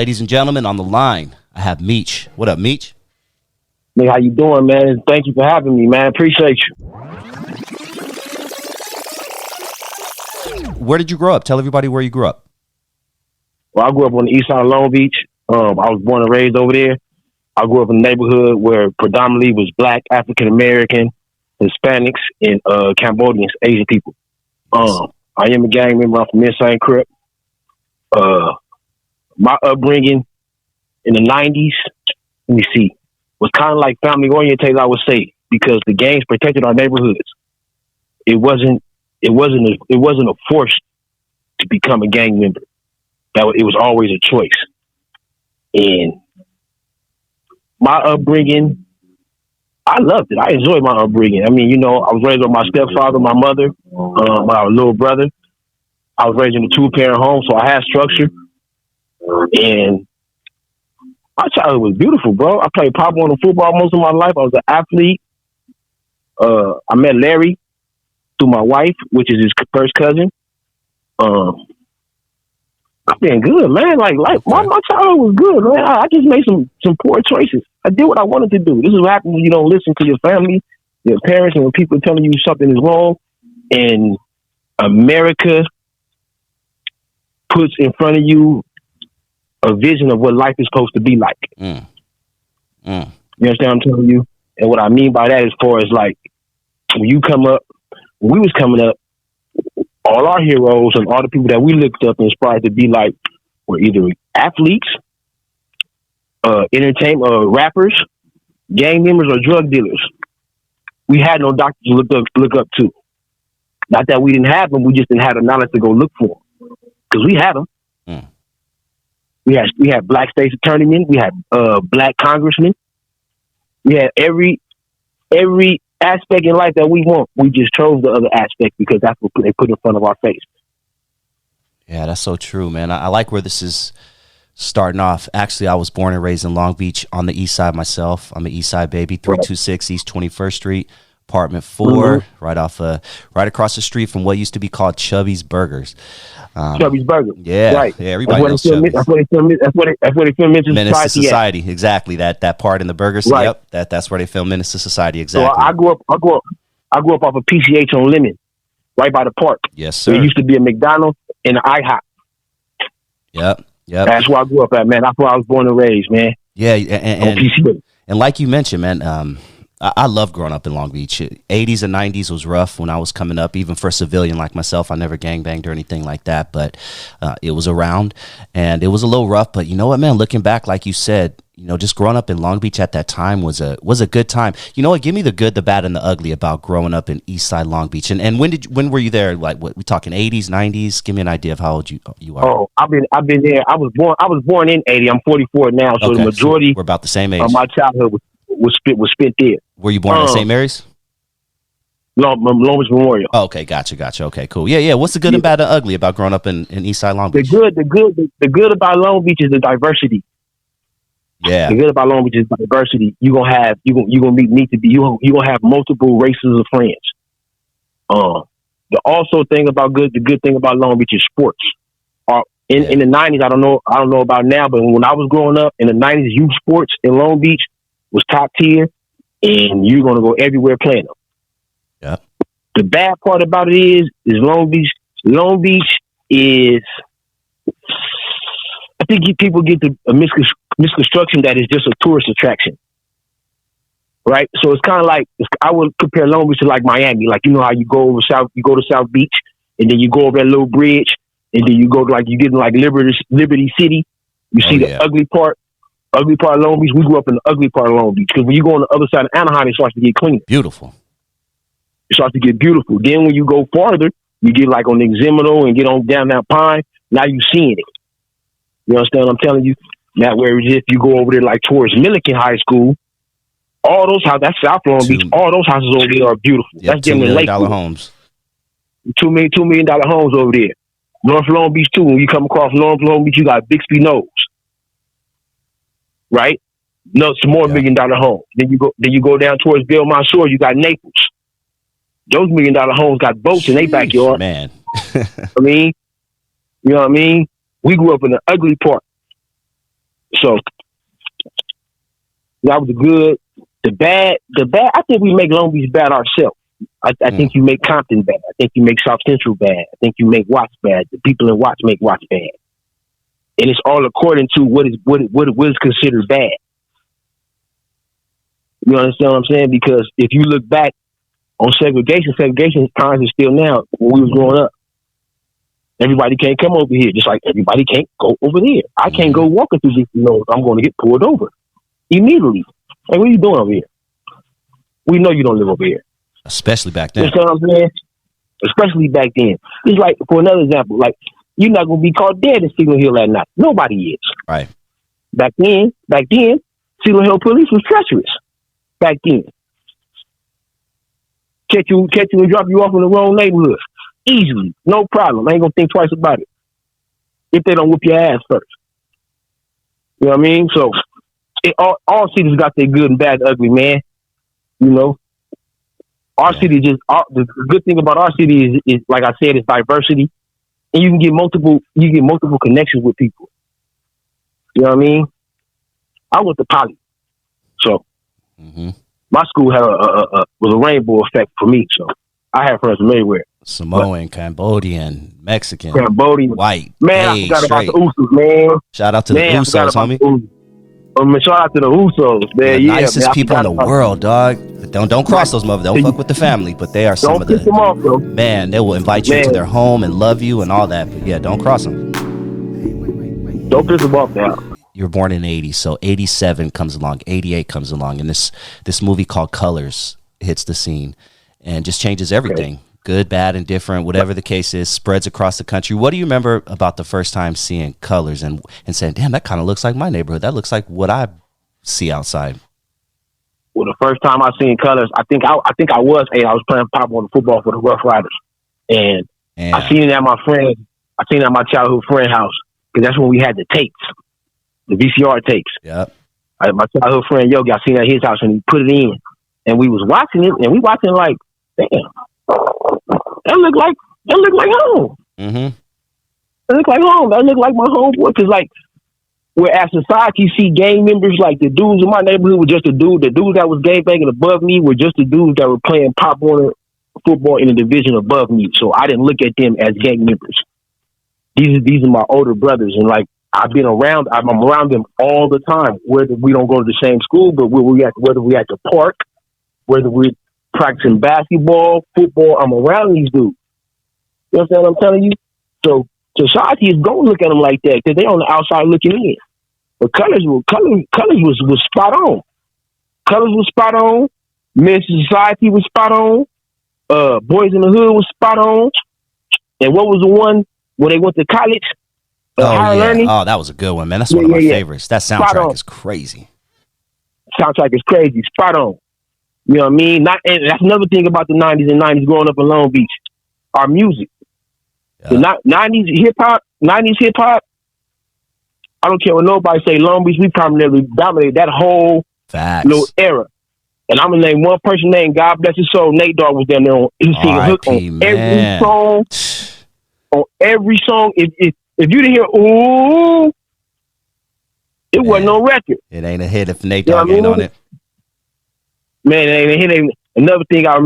Ladies and gentlemen, on the line, I have MEECH. What up, MEECH? Hey, how you doing, man? Thank you for having me, man. Appreciate you. Where did you grow up? Tell everybody where you grew up. Well, I grew up on the east side of Long Beach. I was born and raised over there. I grew up in a neighborhood where predominantly was Black, African American, Hispanics, and Cambodians, Asian people. I am a gang member. I'm from lNSANE CRlP. My upbringing in the 90s, let me see, was kind of like family oriented, I would say, because the gangs protected our neighborhoods. It wasn't a force to become a gang member. It was always a choice. And my upbringing, I loved it. I enjoyed my upbringing. I mean, I was raised with my stepfather, my mother, my little brother. I was raised in a 2-parent home, so I had structure. And my childhood was beautiful, bro. I played Pop Warner football most of my life. I was an athlete. I met Larry through my wife, which is his first cousin. I've been good, man. Like my childhood was good, man. I just made some poor choices. I did what I wanted to do. This is what happens when you don't listen to your family, your parents, and when people are telling you something is wrong. And America puts in front of you a vision of what life is supposed to be like. You understand what I'm telling you? And what I mean by that, as far as like when we was coming up, all our heroes and all the people that we looked up and inspired to be like were either athletes, entertainment, rappers, gang members, or drug dealers. We had no doctors to look up to. Not that we didn't have them, we just didn't have the knowledge to go look for them. Because we had them. We had Black state's attorneymen. We had Black congressmen. We had every aspect in life that we want. We just chose the other aspect because that's what they put in front of our face. Yeah, that's so true, man. I like where this is starting off. Actually, I was born and raised in Long Beach on the east side myself. I'm an east side baby, 326 East 21st Street, apartment 4, right across the street from what used to be called Chubby's Burgers. Chubby's Burger. Yeah, right. Yeah, everybody knows Chubby's. That's what they film Menace to Society. Exactly. That part in the burgers. Right. Yep. That's where they film Menace to Society. Exactly. So I grew up off of PCH on Lemon, right by the park. Yes, sir. There used to be a McDonald's and an IHOP. Yep. That's where I grew up at, man. That's where I was born and raised, man. Yeah, and like you mentioned, man, I love growing up in Long Beach. 80s and 90s was rough when I was coming up, even for a civilian like myself. I never gangbanged or anything like that, but it was around and it was a little rough. But you know what, man, looking back, like you said, just growing up in Long Beach at that time was a good time. You know what? Give me the good, the bad, and the ugly about growing up in East Side Long Beach. And when were you there? Like, what we talking 80s, 90s? Give me an idea of how old you are. Oh, I've been there. I was born in 80. I'm 44 now, so the majority. So we're about the same age. Of my childhood was spent there. Were you born in St. Mary's? Long Beach Memorial. Oh, okay, gotcha. Okay, cool. Yeah. What's the good and bad and ugly about growing up in East Side Long Beach? The good about Long Beach is the diversity. Yeah. The good about Long Beach is diversity. You gonna have multiple races of friends. The good thing about Long Beach is sports. In the 90s, I don't know about now, but when I was growing up in the 90s, youth sports in Long Beach was top tier, and you're gonna go everywhere playing them. Yeah. The bad part about it is Long Beach. Long Beach is, I think people get the misconstruction that it's just a tourist attraction, right? So it's kind of like, I would compare Long Beach to like Miami. Like, you know how you go to South Beach, and then you go over that little bridge, and then you get in like Liberty City. You see the ugly part of Long Beach. We grew up in the ugly part of Long Beach, because when you go on the other side of Anaheim, it starts to get cleaner. Beautiful. It starts to get beautiful. Then when you go farther, you get like on the Eximino and get on down that Pine. Now you seeing it. You understand what I'm telling you? Now, whereas if you go over there like towards Milliken High School, all those houses, that's South Long Beach, all those houses over there are beautiful. Yep, that's them in $2 million homes. $2 million homes over there. North Long Beach too. When you come across North Long Beach, you got Bixby Knolls, right? No, some more $1 million homes. Then you go down towards Belmont Shore, you got Naples. Those $1 million homes got boats in their backyard. Man. I mean, you know what I mean? We grew up in the ugly part. So that was the good. The bad. I think we make Long Beach bad ourselves. I think you make Compton bad. I think you make South Central bad. I think you make Watts bad. The people in Watts make Watts bad, and it's all according to what is considered bad. You understand what I'm saying? Because if you look back on segregation times is still now. When we was growing up, everybody can't come over here, just like everybody can't go over there. I can't go walking through this road. I'm going to get pulled over immediately. Hey, what are you doing over here? We know you don't live over here. Especially back then. You know what I'm saying? Especially back then. It's like, for another example, like, you're not going to be caught dead in Signal Hill at night. Nobody is. Right. Back then, Signal Hill police was treacherous. Back then. Catch you and drop you off in the wrong neighborhood. Easily. No problem. I ain't going to think twice about it. If they don't whoop your ass first. You know what I mean? So, all cities got their good and bad, ugly, man. You know? Our city the good thing about our city is, like I said, is diversity. And you can get multiple connections with people. You know what I mean? I went to Poly. So, my school had was a rainbow effect for me. So, I had friends from everywhere. Samoan, Cambodian, Mexican, white. Man, I forgot about the Usos, man. Shout out to the Usos, homie. Shout out to the Usos, man. The nicest people in the world, dog. Don't cross those motherfuckers. Don't fuck with the family, but they are some of the. Don't piss them off, though. Man, they will invite you to their home and love you and all that. But yeah, don't cross them. Don't piss them off now. You were born in '80, so '87 comes along, '88 comes along, and this movie called Colors hits the scene and just changes everything. Okay. Good, bad, and different, whatever the case is, spreads across the country. What do you remember about the first time seeing Colors and saying, damn, that kind of looks like my neighborhood. That looks like what I see outside. Well, the first time I seen Colors, I think I was 8. I was playing pop on the football for the Rough Riders. And I seen it at my childhood friend house, because that's when we had the tapes, the VCR tapes. Yep. My childhood friend Yogi, I seen it at his house, and he put it in. And we was watching it, and we watching like, damn. That look like home. That look like home. That look like my homeboy. Because, like, where as society you see gang members, like the dudes in my neighborhood were just the dudes that was gang banging above me were just the dudes that were playing Pop Warner football in the division above me. So I didn't look at them as gang members. These are my older brothers, and like I'm around them all the time. Whether we don't go to the same school, but whether we at the park, whether we're practicing basketball, football, I'm around these dudes. You understand what I'm telling you? So society is going to look at them like that because they're on the outside looking in. But Colors was spot on. Colors was spot on. Men's Society was spot on. Boys in the Hood was spot on. And what was the one when they went to college? Higher Learning? Oh, that was a good one, man. That's one of my favorites. That soundtrack is crazy. Soundtrack is crazy. Spot on. You know what I mean? And that's another thing about the 90s and 90s growing up in Long Beach. Our music. The 90s hip hop, I don't care what nobody say, Long Beach, we primarily dominated that whole little era. And I'm going to name one person named God Bless His Soul. Nate Dogg was down there. He sing a hook on every song. On every song. If you didn't hear, ooh, it wasn't no record. It ain't a hit if Nate Dogg ain't on it. Man, it ain't a hit. Another thing I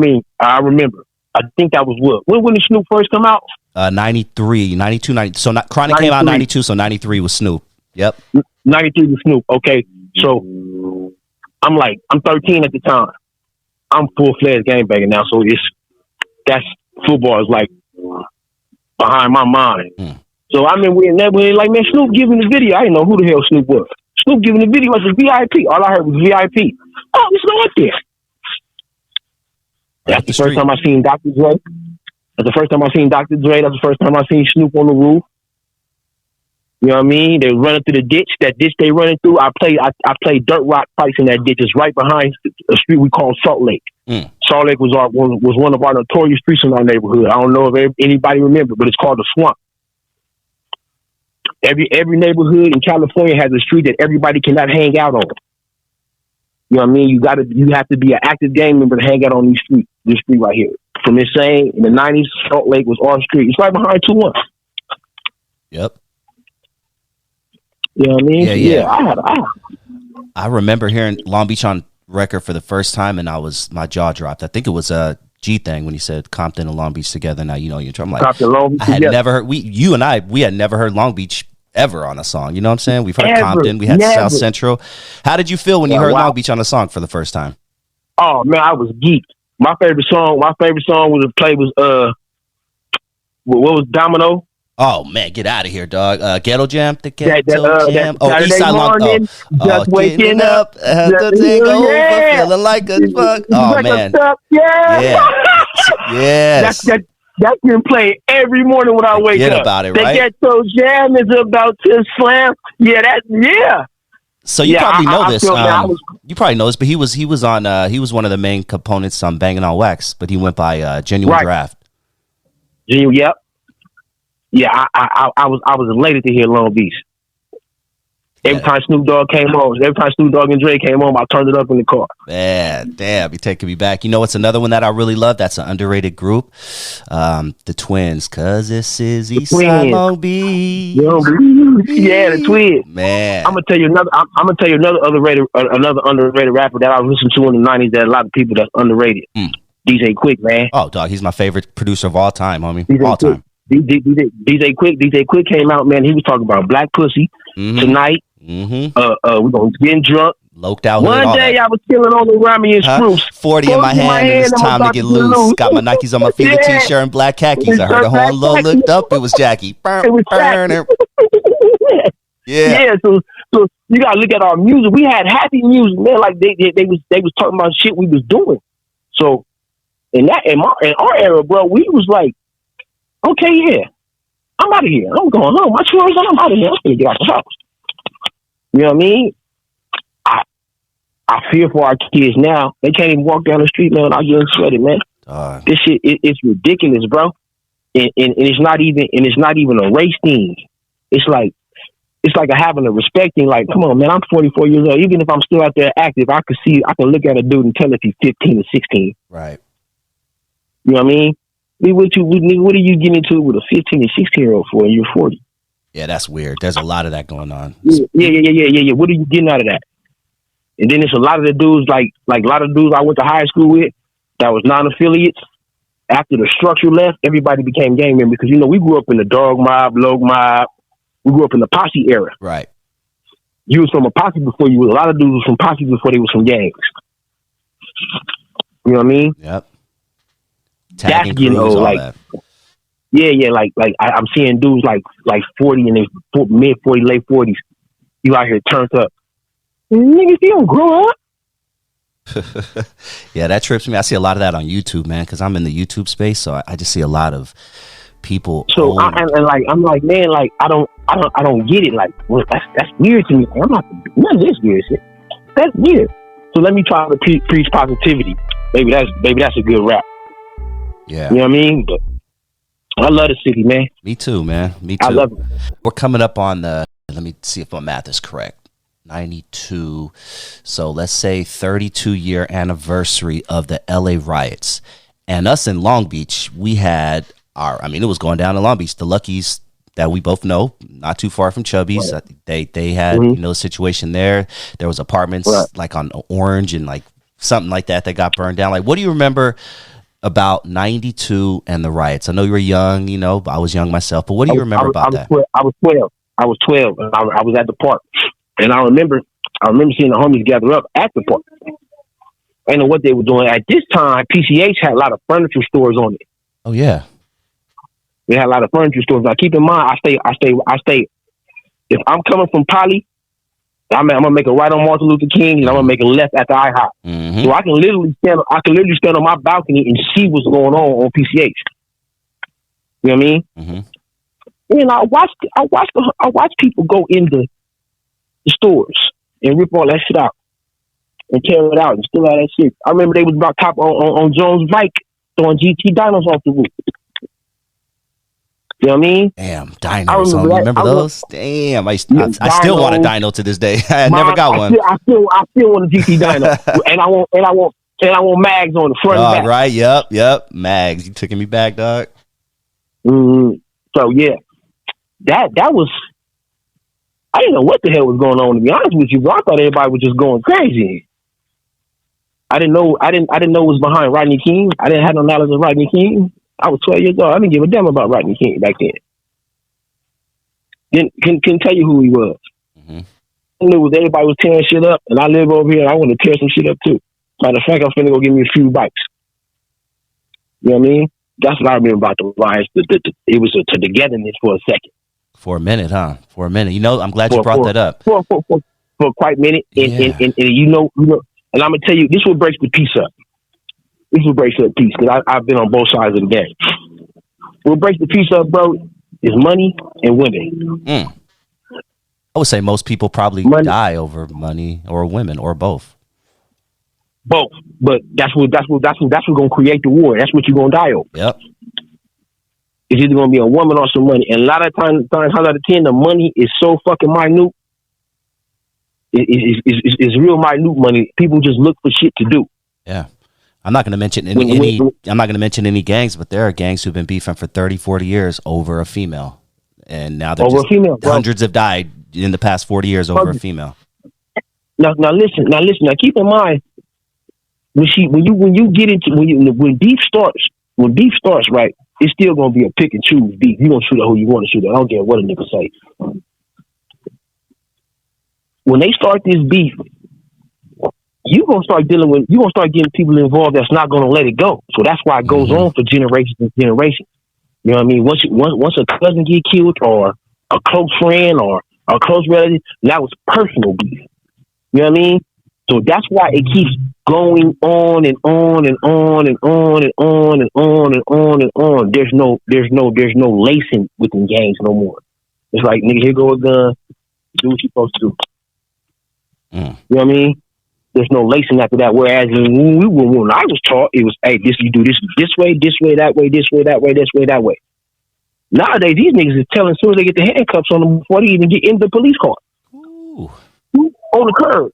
remember. I think that was what? When did Snoop first come out? 93, 92, 90. So Chronic came out in 92, so 93 was Snoop. Yep. 93 was Snoop. Okay. So I'm 13 at the time. I'm full-fledged gangbanger now, so that's football is like behind my mind. So I mean, we in neighborhood like, man, Snoop giving the video. I didn't know who the hell Snoop was. Snoop giving the video was a VIP. All I heard was VIP. Oh, it's not there. That's the first time I seen Dr. Dre. That's the first time I seen Dr. Dre. That's the first time I seen Snoop on the roof. You know what I mean? They running through the ditch. That ditch they running through, I played dirt rock fights in that ditch. It's right behind a street we call Salt Lake. Salt Lake was one of our notorious streets in our neighborhood. I don't know if anybody remember, but it's called the Swamp. Every neighborhood in California has a street that everybody cannot hang out on. You know what I mean? You have to be an active gang member to hang out on this street right here. From lNSANE in the 90s, Salt Lake was our street. It's right behind 2-1. Yep. You know what I mean? Yeah. I I remember hearing Long Beach on record for the first time, and my jaw dropped. I think it was a G thing when he said Compton and Long Beach together. Now you know you're. I'm like, Compton, Long Beach I had together. never heard. We had never heard Long Beach ever on a song. You know what I'm saying? We've heard Ever, Compton. We had never. South Central. How did you feel when you heard Long Beach on a song for the first time? Oh man, I was geeked. My favorite song was played was what was Domino? Oh man, get out of here, dog! Ghetto Jam, the Ghetto Jam. Oh, Eastside Morning, just waking up, the thing over, feeling like a fuck. Oh man, yeah. That's been played every morning when I wake up. Forget about it, right? The Ghetto Jam is about to slam. Yeah. So you probably know this. You probably know this, but he was one of the main components on Bangin' on Wax, but he went by Genuine Draft. Yep. Yeah, I was elated to hear Long Beach. Every time Snoop Dogg came on, every time Snoop Dogg and Dre came on, I turned it up in the car. Yeah, damn, you're taking me back. You know what's another one that I really love? That's an underrated group. The Twins, cause this is Eastside Long Beach. Yeah, the Twins. Man, I'm gonna tell you another underrated rapper that I listened to in the '90s. That a lot of people that's underrated. DJ Quick, man. Oh, dog, he's my favorite producer of all time, homie. Time. DJ Quick came out, man. He was talking about black pussy tonight. We're gonna get drunk. Loked out. One day I was chilling on the Rami and Spruce. 40 in my hand, and it's time to get loose. Got my Nikes on my feet, a t-shirt and black khakis. I heard a horn low, looked up, it was Jackie. It was Jackie. Yeah. So you gotta look at our music. We had happy music, man. Like they was talking about shit we was doing. So in our era, bro, we was like, okay, yeah, I'm out of here. I'm going home. My children's I'm out of here. I'm gonna get out the house. You know what I mean? I fear for our kids now. They can't even walk down the street, man. I'm getting sweaty, man. This shit, it's ridiculous, bro. And it's not even a race thing. It's like having a respect thing. Like, come on, man. I'm 44 years old. Even if I'm still out there active, I can look at a dude and tell if he's 15 or 16. Right. You know what I mean? What are you getting into with a 15 and 16-year-old for? And you're 40. Yeah, that's weird. There's a lot of that going on. Yeah. What are you getting out of that? And then it's a lot of the dudes, like a lot of dudes I went to high school with that was non-affiliates. After the structure left, everybody became gang members because, you know, we grew up in the dog mob, log mob. We grew up in the posse era. Right. You was from a posse before you was. A lot of dudes was from posse before they was from gangs. You know what I mean? Yep. That's, you know, like, yeah, like I'm seeing dudes like 40 and they mid 40, late 40s. You out here turned up. Niggas, you don't grow up. Yeah, that trips me. I see a lot of that on YouTube, man, because I'm in the YouTube space, so I just see a lot of people. So I'm like, man, like I don't get it. Like, well, that's weird to me. I'm not none of this weird shit. That's weird. So let me try to preach positivity. Maybe that's a good rap. Yeah, you know what I mean. But I love the city, man. Me too, man. Me too. I love it. We're coming up on the. Let me see if my math is correct. 92. So let's say 32-year anniversary of the LA riots. And us in Long Beach, we had it was going down in Long Beach. The Luckies that we both know, not too far from Chubby's. Right. They had, a situation there. There was apartments like on Orange and like something like that got burned down. Like, what do you remember about 92 and the riots? I know you were young, but I was young myself. But what do you remember about that? I was 12. And I was at the park. And I remember seeing the homies gather up at the park. I know what they were doing. At this time, PCH had a lot of furniture stores on it. Oh, yeah. They had a lot of furniture stores. Now, keep in mind, I stay. If I'm coming from Poly, I'm going to make a right on Martin Luther King, and I'm going to make a left at the IHOP. Mm-hmm. So I can literally stand on my balcony and see what's going on PCH. You know what I mean? Mm-hmm. And I watch people go into the stores and rip all that shit out and tear it out and steal all that shit. I remember they was about top on Jones' bike throwing GT dinos off the roof. You know what I mean? Damn, dinos. Remember those? Damn, I still want a dino to this day. I never got one. I still want a GT dino, and I want mags on the front. And back. Right? Yep. Mags. You taking me back, dog? So yeah, that was. I didn't know what the hell was going on, to be honest with you, bro. I thought everybody was just going crazy. I didn't know it was behind Rodney King. I didn't have no knowledge of Rodney King. I was 12 years old. I didn't give a damn about Rodney King back then. Couldn't tell you who he was. Mm-hmm. I knew everybody was tearing shit up, and I live over here, and I want to tear some shit up too. Matter of fact, I'm finna go give me a few bites. You know what I mean? That's what I remember about the riots. It was a togetherness for a second. For a minute, huh? For a minute. You know, I'm glad you brought that up. For quite a minute. And you know, and I'm going to tell you, this will break the peace up. This will break the peace, because I've been on both sides of the game. What breaks the peace up, bro, is money and women. I would say most people probably die over money or women or both. Both, but that's what's gonna create the war. That's what you're gonna die over. Yep. It's either gonna be a woman or some money, and a lot of times, 9 out of 10, the money is so fucking minute. It's real minute money. People just look for shit to do. Yeah. I'm not going to mention any gangs, but there are gangs who've been beefing for 30, 40 years over a female, and now they're hundreds have died in the past 40 years over a female. Now listen. Now keep in mind, when beef starts, right, it's still gonna be a pick and choose beef. You gonna shoot at who you want to shoot at. I don't care what a nigga say. When they start this beef, you're gonna start getting people involved that's not gonna let it go. So that's why it goes on for generations and generations. You know what I mean? Once a cousin get killed, or a close friend, or a close relative, now it's personal beef. You know what I mean? So that's why it keeps going on and on and on and on and on and on and on and on. There's no lacing within gangs no more. It's like, nigga, here go a gun, do what you're supposed to do. You know what I mean? There's no lacing after that. Whereas when I was taught, it was, hey, you do this way, that way, this way, that way, this way, that way. Nowadays, these niggas is telling as soon as they get the handcuffs on them before they even get in the police car. Ooh. On the curb.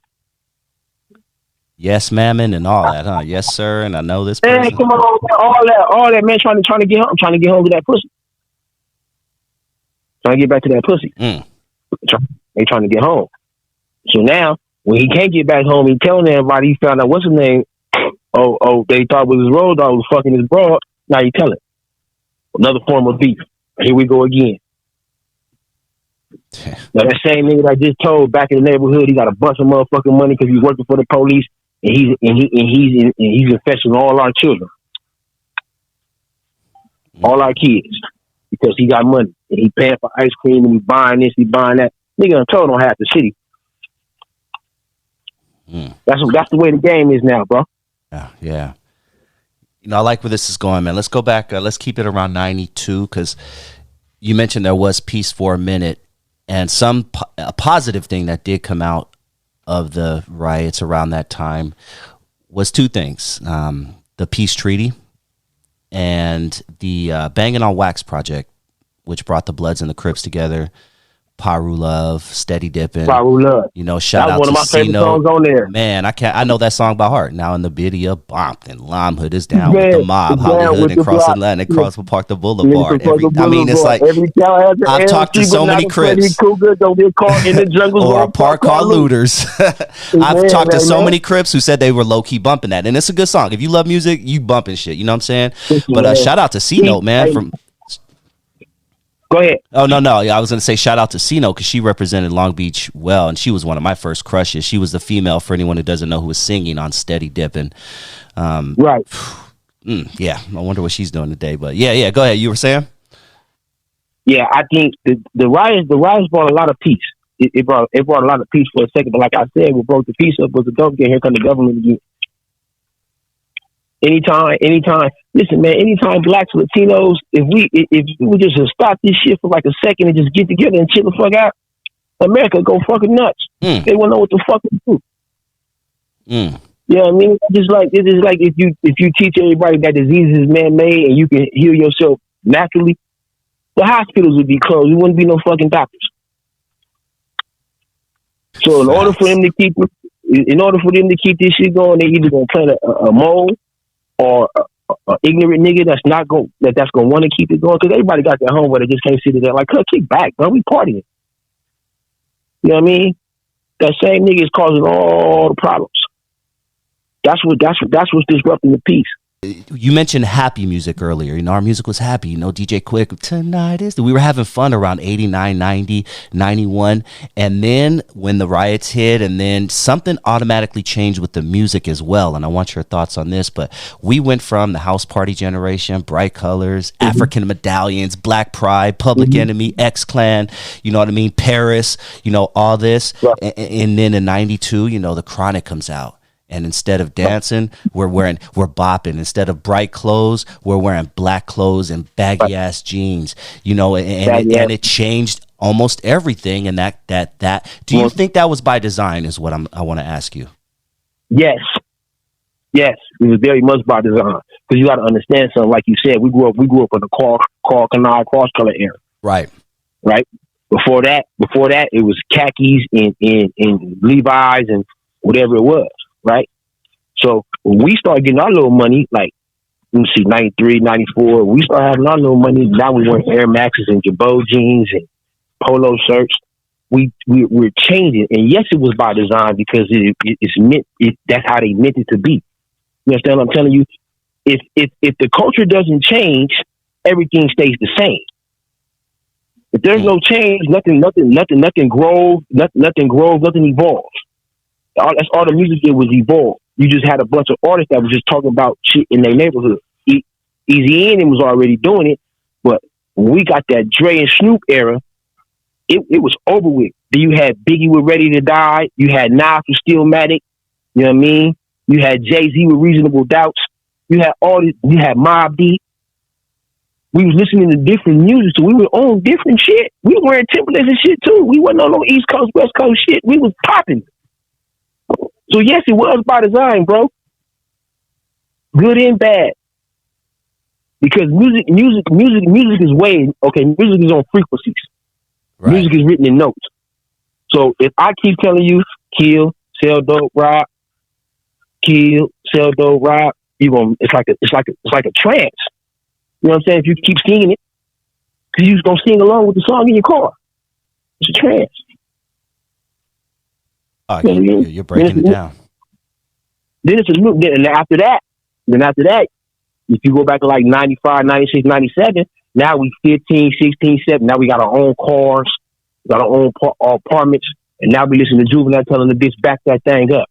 Yes, ma'am, and all that, huh? Yes, sir, and I know this person. Man, come on, all that, man, trying to get home. I'm trying to get home to that pussy. Trying to get back to that pussy. They trying to get home. So now, when he can't get back home, he telling everybody he found out what's his name. Oh, they thought it was his road dog was fucking his broad. Now he telling. Another form of beef. Here we go again. Now that same nigga that I just told back in the neighborhood, he got a bunch of motherfucking money because he's working for the police, and he's infesting all our children, all our kids, because he got money and he paying for ice cream and he buying this, he buying that. Nigga done told on half the city. That's the way the game is now, bro. Yeah. You know, I like where this is going, man. Let's go back. Let's keep it around 92, because you mentioned there was peace for a minute, and a positive thing that did come out of the riots around that time was two things: the peace treaty and the BANGlN on Wax project, which brought the Bloods and the Crips together. Paru Love, Steady Dippin'. Paru Love. You know, shout out to one of my favorite songs on there. Man, I know that song by heart. Now in the video, bomped and Lime Hood is down with the mob, Hollywood and Cross Atlantic, Cross Park the Boulevard. I mean, it's like I've talked to so many Crips. Or Park Car Looters. I've talked to so many Crips who said they were low key bumping that, and it's a good song. If you love music, you bumping shit. You know what I'm saying? But shout out to C-Note, man, from. Go ahead. Oh, no. I was going to say shout out to C-Note, because she represented Long Beach well, and she was one of my first crushes. She was the female, for anyone who doesn't know, who was singing on Steady Dippin'. Right. Yeah, I wonder what she's doing today. But yeah, go ahead. You were saying? Yeah, I think the riots brought a lot of peace. It brought a lot of peace for a second, but like I said, what broke the peace up was the government. Here come the government again. Anytime, listen, man, anytime blacks, Latinos, if we would just stop this shit for like a second and just get together and chill the fuck out, America go fucking nuts. They won't know what the fuck to do. You know what I mean? It is like if you teach everybody that disease is man-made and you can heal yourself naturally, the hospitals would be closed. There wouldn't be no fucking doctors. So in order for them to keep this shit going, they either gonna plant a mole or a ignorant nigga that's gonna want to keep it going, because everybody got their home where they just can't sit there like, kick back, bro. We partying. You know what I mean? That same nigga is causing all the problems. That's what's disrupting the peace. You mentioned happy music earlier. You know, our music was happy. You know, DJ Quick, tonight is... We were having fun around 89, 90, 91. And then when the riots hit, and then something automatically changed with the music as well. And I want your thoughts on this. But we went from the house party generation, Bright Colors, African Medallions, Black Pride, Public Enemy, X-Clan, you know what I mean, Paris, you know, all this. Right. And then in 92, you know, the Chronic comes out. And instead of dancing, we're bopping. Instead of bright clothes, we're wearing black clothes and baggy ass jeans. You know, and it changed almost everything. And that. Do you think that was by design? Is what I want to ask you. Yes, it was very much by design. Because you got to understand something. Like you said, we grew up in the Canard cross color era. Right. Before that, it was khakis and Levi's and whatever it was. Right. So when we started getting our little money, like, let me see, 93, 94, we started having our little money. Now we wearing Air Maxes and Jabot jeans and polo shirts. We're changing. And yes, it was by design because it's meant, that's how they meant it to be. You understand what I'm telling you? If the culture doesn't change, everything stays the same. If there's no change, nothing grows, nothing evolves. That's all the music did was evolve. You just had a bunch of artists that was just talking about shit in their neighborhood. Easy N was already doing it, but when we got that Dre and Snoop era, it was over with. Then you had Biggie with Ready to Die. You had Nas with Stillmatic. You know what I mean? You had Jay-Z with Reasonable Doubts. You had all this. You had Mobb Deep. We was listening to different music, so we were on different shit. We were wearing Timberlands and shit too. We wasn't on no East Coast, West Coast shit. We was popping. So yes, it was by design, bro. Good and bad. Because music is way, okay, music is on frequencies. Right. Music is written in notes. So if I keep telling you, kill, sell dope, rob, kill, sell dope, rob, it's like a trance. You know what I'm saying? If you keep singing it, because you're just gonna sing along with the song in your car. It's a trance. You're breaking it down. Then it's a new. Then after that, if you go back to like 95, 96, 97, now we 15, 16, 17. Now we got our own cars, got our own apartments, and now we listen to Juvenile telling the bitch back that thing up.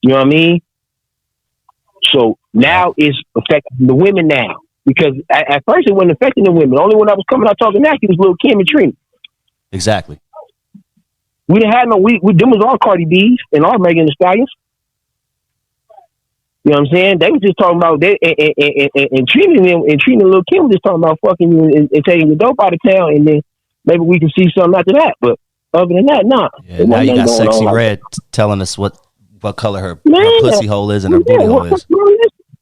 You know what I mean? So now it's affecting the women now. Because at first it wasn't affecting the women. The only one that was coming out talking nasty was Lil' Kim and Trina. Exactly. We didn't have no, them was all Cardi B's and all Megan Thee Stallions. You know what I'm saying? They was just talking about, and Trina and Lil' Kim was just talking about fucking you and taking the dope out of town, and then maybe we can see something after that. But other than that, nah. Yeah, now you got Sexy Red telling us what color her pussy hole is and her booty hole is.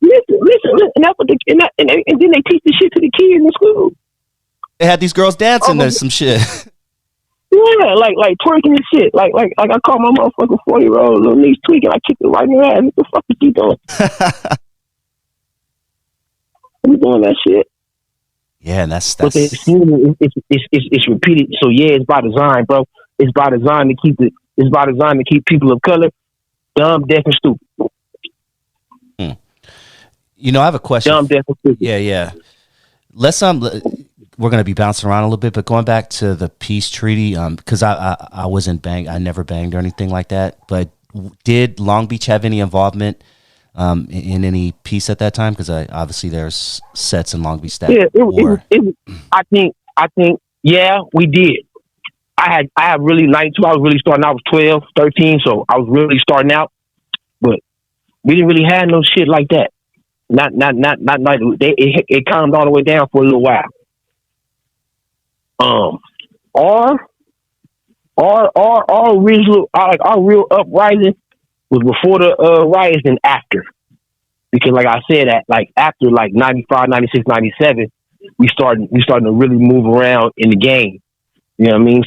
Listen, and that's what and then they teach this shit to the kids in school. They had these girls dancing. There's some shit. Yeah, like twerking and shit. Like I called my motherfucking 40-year-old little niece tweaking. I kicked her right in her ass. What the fuck is she doing? We doing that shit. Yeah, and that's it's repeated. So yeah, it's by design, bro. It's by design to keep it. It's by design to keep people of color dumb, deaf, and stupid. You know, I have a question. Dumb, deaf, and stupid. Yeah. Let's we're going to be bouncing around a little bit, but going back to the peace treaty, because I wasn't banged, I never banged or anything like that. But did Long Beach have any involvement in any peace at that time? Because obviously there's sets in Long Beach that I think yeah, we did. I had really 92. I was really starting out. I was 12, 13, so I was really starting out. But we didn't really have no shit like that. Not like it calmed all the way down for a little while. Our real uprising was before the riots and after. Because like I said, after 95, 96, 97, we starting to really move around in the game. You know what I mean?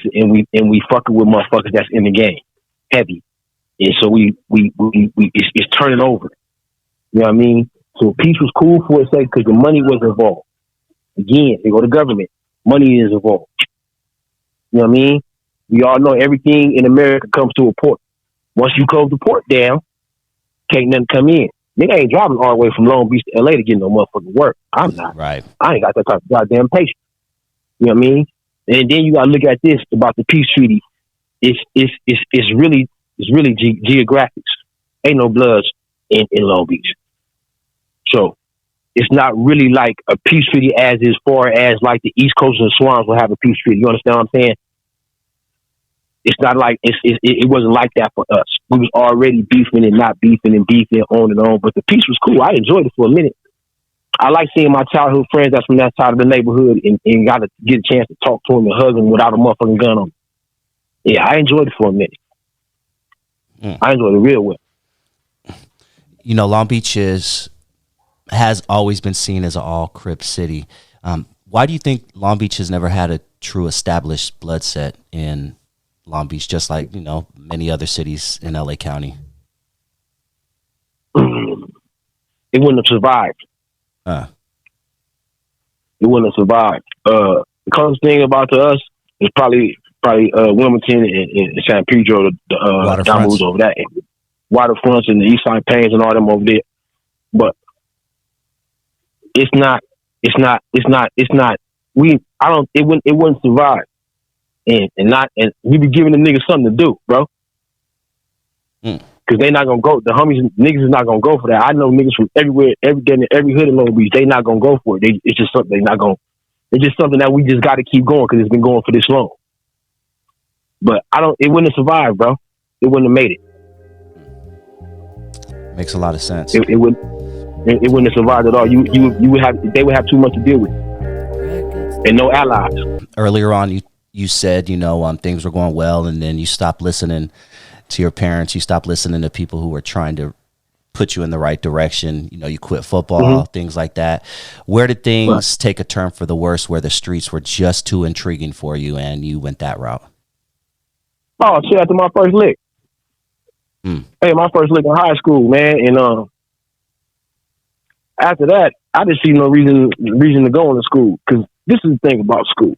And we fucking with motherfuckers that's in the game heavy. And so it's turning over. You know what I mean? So peace was cool for a second because the money was involved. Again, they go to government. Money is involved. You You know what I mean? We all know everything in America comes to a port. Once you close the port down, can't nothing come in. Nigga ain't driving all the way from Long Beach to LA to get no motherfucking work. I'm not. Right. I ain't got that type of goddamn patience. You know what I mean? And then you gotta look at this about the peace treaty. It's really geographics. Ain't no bloods in Long Beach. So it's not really like a peace treaty as far as like the East Coast and the Swans will have a peace treaty. You understand what I'm saying? It's not like it wasn't like that for us. We was already beefing and not beefing and beefing on and on. But the peace was cool. I enjoyed it for a minute. I like seeing my childhood friends that's from that side of the neighborhood and got to get a chance to talk to them and hug them without a motherfucking gun on them. Yeah, I enjoyed it for a minute. I enjoyed it real well. You know, Long Beach has always been seen as an all Crip city. Why do you think Long Beach has never had a true established blood set in Long Beach, just like, you know, many other cities in LA County? It wouldn't have survived. It wouldn't have survived. The closest thing about to us is probably Wilmington and San Pedro, the Waterfronts over that, and Waterfronts and the East Side Pains and all them over there. But it wouldn't survive. And we be giving the niggas something to do, bro. Cause they not gonna go. The homies niggas is not gonna go for that. I know niggas from everywhere, every hood in Long Beach. They not gonna go for it. It's just something they not gonna. It's just something that we just got to keep going because it's been going for this long. But it wouldn't have survived, bro. It wouldn't have made it. Makes a lot of sense. It wouldn't have survived at all. They would have too much to deal with, and no allies. Earlier on, you said, you know, things were going well, and then you stopped listening to your parents. You stopped listening to people who were trying to put you in the right direction. You know, you quit football, things like that. Where did things take a turn for the worse, where the streets were just too intriguing for you and you went that route? Oh, shit, after my first lick. Hey, my first lick in high school, man. And after that, I didn't see no reason to go into school. Because this is the thing about school.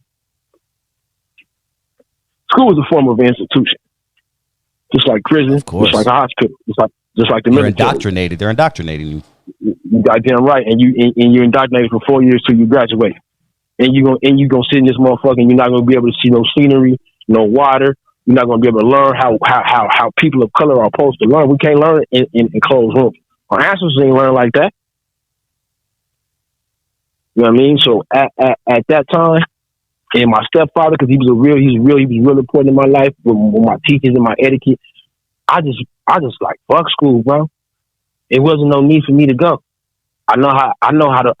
School is a form of institution. Just like prison, just like a hospital, just like the military. Indoctrinated. They're indoctrinating you. You goddamn right, and you're indoctrinated for 4 years till you graduate, and you gonna sit in this motherfucker, and you're not gonna be able to see no scenery, no water. You're not gonna be able to learn how people of color are supposed to learn. We can't learn in closed rooms. Our ancestors ain't learn like that. You know what I mean? So at that time, and my stepfather, because he was real important in my life with my teachers and my etiquette. I just like fuck school, bro. It wasn't no need for me to go. I know how to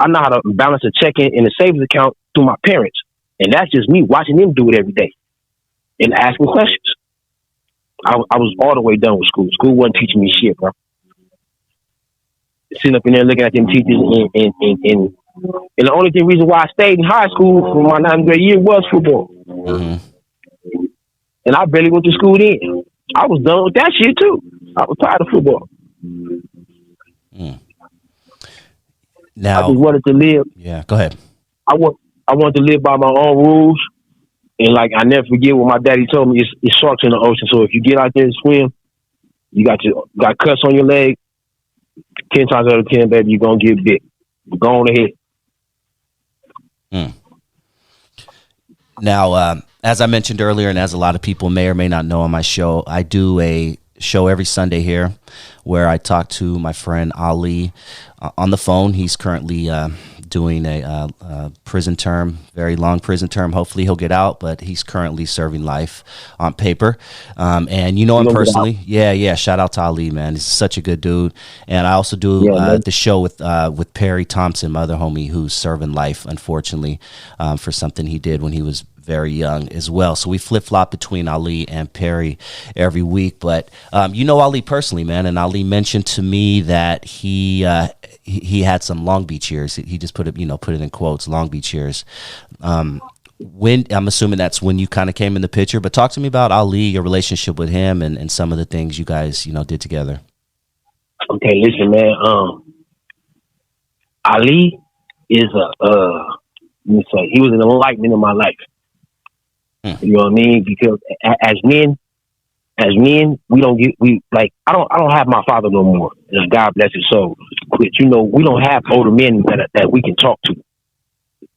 balance a checking and a savings account through my parents, and that's just me watching them do it every day and asking questions. I was all the way done with school. School wasn't teaching me shit, bro. Sitting up in there looking at them teachers and the only reason why I stayed in high school for my 9th grade year was football. And I barely went to school then. I was done with that shit too. I was tired of football. Now, I just wanted to live. Yeah, go ahead. I wanted to live by my own rules. And like, I never forget what my daddy told me, it's sharks in the ocean. So if you get out there and swim, you got cuts on your leg, 10 times out of 10, baby, you're going to get bit. Go on ahead. Now, as I mentioned earlier, and as a lot of people may or may not know on my show, I do a show every Sunday here where I talk to my friend Ali on the phone. He's currently doing a prison term, very long prison term. Hopefully he'll get out, but he's currently serving life on paper. And you know him personally. Yeah. Shout out to Ali, man. He's such a good dude. And I also do the show with Perry Thompson, my other homie, who's serving life, unfortunately, for something he did when he was very young as well. So we flip-flop between Ali and Perry every week. But you know Ali personally, man, and Ali mentioned to me that he had some Long Beach years. He just put it in quotes, Long Beach years. When I'm assuming that's when you kind of came in the picture. But talk to me about Ali, your relationship with him, and some of the things you guys did together. Okay, listen, man. Ali is he was an enlightenment in my life. You know what I mean? Because as men, we don't get I don't have my father no more. God bless his soul. But we don't have older men that we can talk to.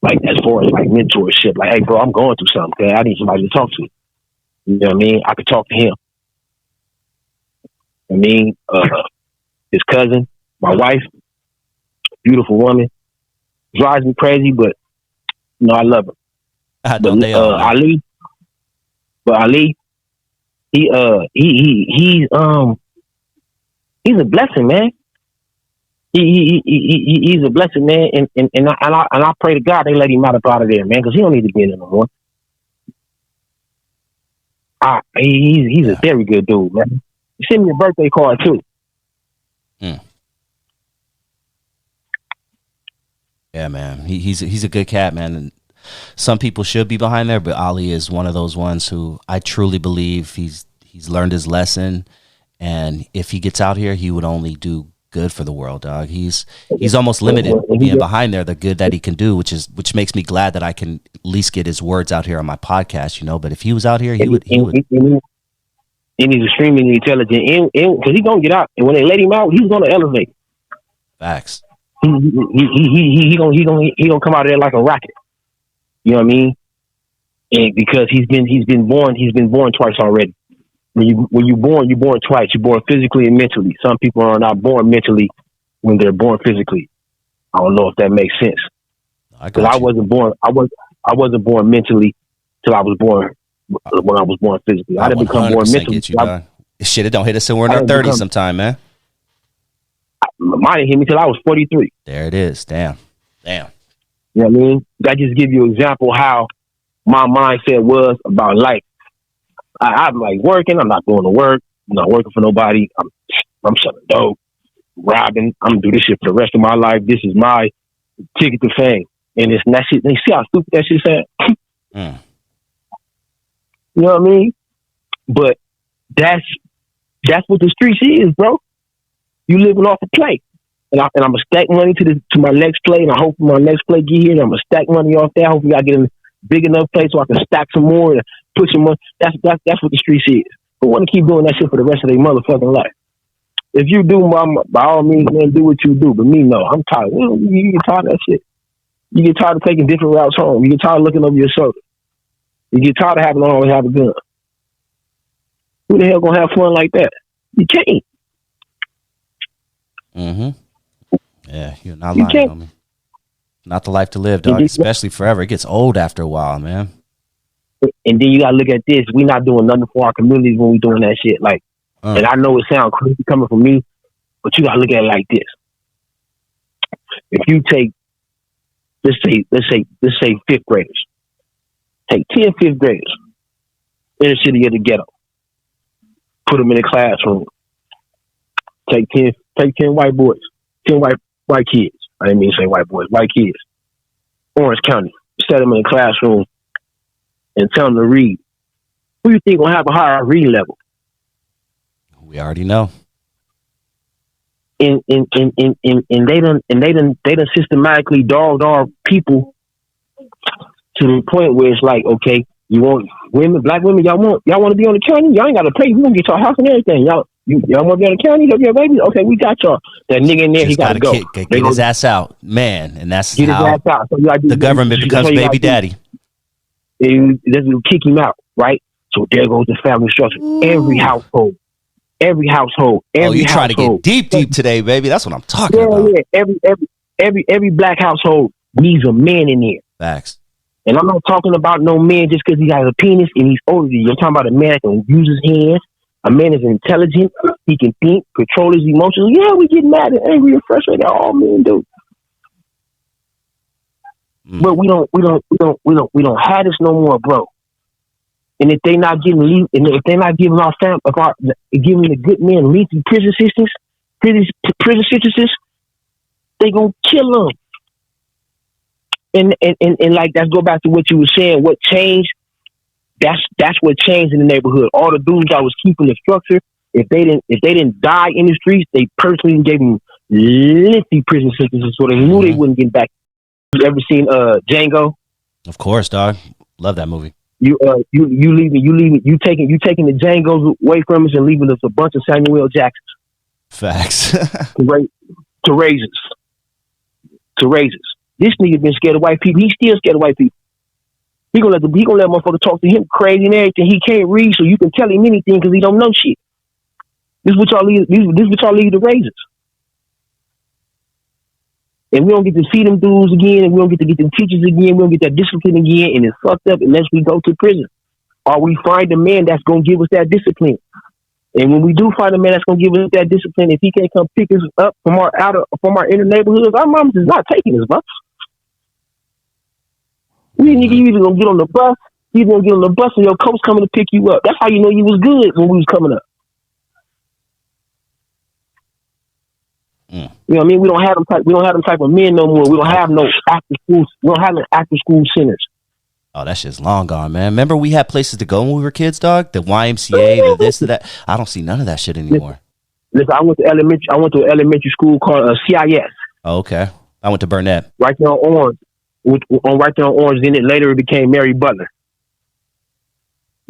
Like as far as like mentorship, like, hey bro, I'm going through something. Okay? I need somebody to talk to. You know what I mean? I could talk to him. I mean, his cousin, my wife, beautiful woman, drives me crazy, but I love her. Don't they all? Ali, he's a blessing, man. He's a blessing, man, and I pray to God they let him out of there, man, because he don't need to be in there no more. He's a very good dude, man. He sent me a birthday card too. Yeah, man. He's a good cat, man. And some people should be behind there, but Ali is one of those ones who I truly believe he's learned his lesson, and if he gets out here, he would only do good for the world, dog. He's almost limited being behind there, the good that he can do, which makes me glad that I can at least get his words out here on my podcast, But if he was out here, he would. And he's extremely intelligent, because he's gonna get out, and when they let him out, he's gonna elevate. Facts. He gonna come out of there like a rocket. You know what I mean? And because he's been born twice already. When you're born twice. You're born physically and mentally. Some people are not born mentally when they're born physically. I don't know if that makes sense. Because I wasn't born mentally till I was born when I was born physically. I didn't become born mentally. Shit, it don't hit us till we're in our 30s sometime, man. Mine didn't hit me till I was 43. There it is. Damn. You know what I mean? That just give you an example how my mindset was about life. I'm like working. I'm not going to work. I'm not working for nobody. I'm selling dope, robbing. I'm gonna do this shit for the rest of my life. This is my ticket to fame. And that shit. You see how stupid that shit sounds? You know what I mean? But that's what the streets is, bro. You living off a play. And I'm gonna stack money to my next play, and I hope my next play get here, and I'm gonna stack money off that. Hopefully I get in a big enough place so I can stack some more and put some money. That's what the streets is. Who want to keep doing that shit for the rest of their motherfucking life? If you do, by all means, man, do what you do. But me, no, I'm tired. You get tired of that shit. You get tired of taking different routes home. You get tired of looking over your shoulder. You get tired of having to always have a gun. Who the hell gonna have fun like that? You can't. Yeah, you're not lying, homie. Not the life to live, dog. Especially forever. It gets old after a while, man. And then you gotta look at this. We're not doing nothing for our communities when we're doing that shit. Like, and I know it sounds crazy coming from me, but you gotta look at it like this. If you take, let's say fifth graders. Take 10 fifth graders in the city of the ghetto. Put them in a classroom. Take 10 white boys, 10 white kids. I didn't mean to say white boys, white kids. Orange County. Set them in a classroom and tell them to read. Who do you think will have a higher reading level? We already know. And they done systematically dogged our people to the point where it's like, okay, you want women, black women, y'all want to be on the county? Y'all ain't got to pay. We gonna get your house and everything. Y'all want to be on the county? Your baby? Okay, we got y'all. That nigga in there, he got to go. Get his ass out, man. And that's get how his ass out. So the government becomes baby daddy. They will kick him out, right? So there goes the family structure. Every household. You trying to get deep today, baby? That's what I'm talking about. Yeah. Every black household needs a man in there. Facts. And I'm not talking about no man just because he has a penis and he's older than you. I'm talking about a man that can use his hands. A man is intelligent. He can think, control his emotions. Yeah, we get mad and angry and frustrated. All men do. But we don't have this no more, bro. And if they not giving our family, giving the good men lengthy prison sentences, they gonna kill them. And like that go back to what you were saying. What changed? That's what changed in the neighborhood. All the dudes that was keeping the structure, if they didn't die in the streets, they personally gave them lengthy prison sentences so they knew they wouldn't get back. You ever seen Django? Of course, dog. Love that movie. you taking the Django's away from us and leaving us a bunch of Samuel Jacksons. Facts. to raise us. This nigga been scared of white people. He's still scared of white people. He gonna let motherfucker talk to him crazy and everything. He can't read, so you can tell him anything because he don't know shit. This is what y'all leave. This is what y'all leave to raise us. And we don't get to see them dudes again, and we don't get to get them teachers again. We don't get that discipline again, and it's fucked up unless we go to prison or we find a man that's gonna give us that discipline. And when we do find a man that's gonna give us that discipline, if he can't come pick us up from our inner neighborhoods, our moms is not taking us, bro. We nigga, you either gonna get on the bus, or your coach coming to pick you up. That's how you know you was good when we was coming up. You know what I mean? We don't have them type of men no more. We don't have no after school. We don't have no after school centers. Oh, that shit's long gone, man. Remember we had places to go when we were kids, dog? The YMCA, the this, the that. I don't see none of that shit anymore. Listen, I went to an elementary school called CIS. Oh, okay. I went to Burnett. Right there on Orange. Right there on Orange. Then later it became Mary Butler.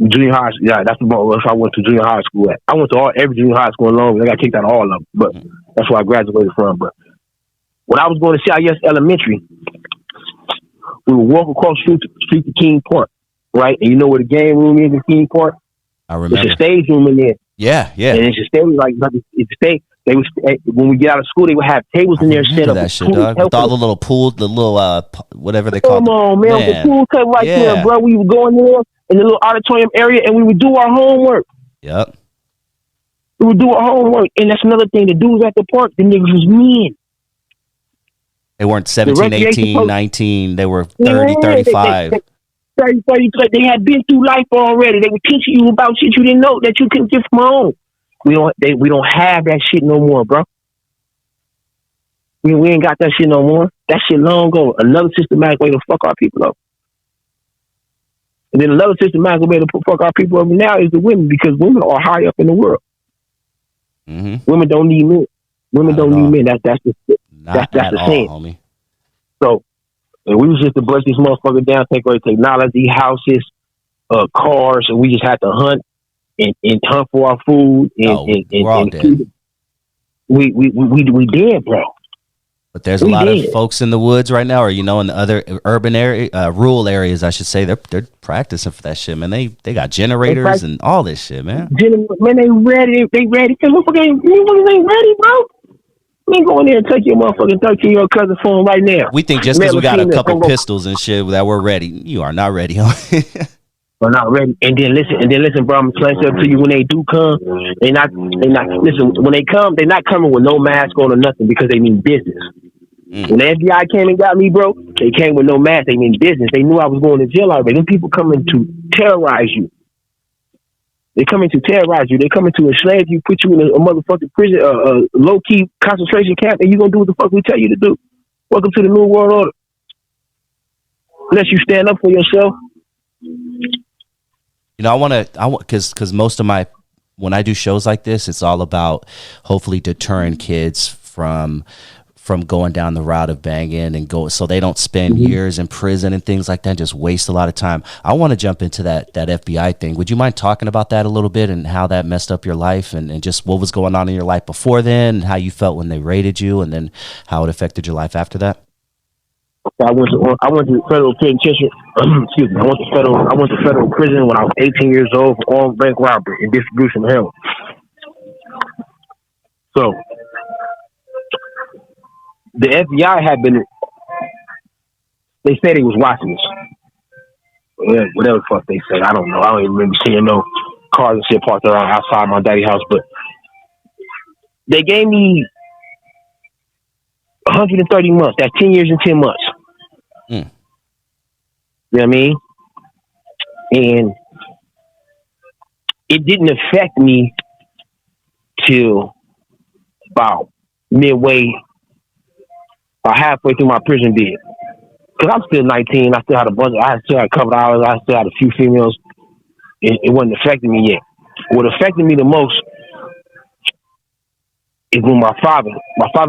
Junior high. Yeah, that's what I went to junior high school at. I went to every junior high school in Long. I got kicked out of all of them, but that's where I graduated from. But when I was going to CIS Elementary, we would walk across the street to King Park, right? And you know where the game room is in King Park? I remember. It's a stage room in there. Yeah. And it's a stage it's a stage. They would, when we get out of school, they would have tables in there set up. That shit, dog. With all the little pool, the little whatever they call it. Come on, man. The pool table right there, bro. We would go in there in the little auditorium area, and we would do our homework. Yep. We would do our homework, and that's another thing. The dudes at the park, the niggas was men. They weren't 17, 18, 19. They were 30, 35. 30, they had been through life already. They were teaching you about shit you didn't know that you couldn't get from home. We don't have that shit no more, bro. We ain't got that shit no more. That shit long ago. Another systematic way to fuck our people up. And then another systematic way to fuck our people up now is the women, because women are high up in the world. Mm-hmm. Women don't need men. Women don't need men. That's the saying, homie. So, and we was just to bust this motherfucker down, take away technology, houses, cars, and we just had to hunt and hunt for our food. And we're all dead. We dead, bro. But there's a lot of folks in the woods right now, or in the other urban area, rural areas, I should say. They're practicing for that shit, man. They got generators and all this shit, man. Man, they ready. They ready. Motherfuckers ain't ready, bro. We ain't going there and take your motherfucking 13-year-old cousin phone right now. We think just because we got a couple pistols and shit that we're ready. You are not ready, huh? We're not ready. And then listen, bro. I'm explaining something to you. When they do come, they not. Listen, when they come, they're not coming with no mask on or nothing, because they mean business. When the FBI came and got me, bro, they came with no mask. They mean business. They knew I was going to jail already. Them people coming to terrorize you. They coming to terrorize you. They coming to enslave you, put you in a motherfucking prison, low-key concentration camp, and you gonna do what the fuck we tell you to do. Welcome to the New World Order. Unless you stand up for yourself. I want because most of when I do shows like this, it's all about hopefully deterring kids from going down the route of banging and so they don't spend years in prison and things like that, and just waste a lot of time. I want to jump into that FBI thing. Would you mind talking about that a little bit, and how that messed up your life, and just what was going on in your life before then, and how you felt when they raided you, and then how it affected your life after that? I went to federal penitentiary. Excuse me. I went to federal prison when I was 18 years old for armed bank robbery and distribution of heroin. So the FBI had been. They said he was watching us. Whatever the fuck they say, I don't know. I don't even remember seeing no cars and shit parked around outside my daddy's house. But they gave me 130 months. That's 10 years and 10 months. You know what I mean? And it didn't affect me till about midway or halfway through my prison bid. Because I'm still 19. I still had a couple hours. I still had a few females. It wasn't affecting me yet. What affected me the most is when my father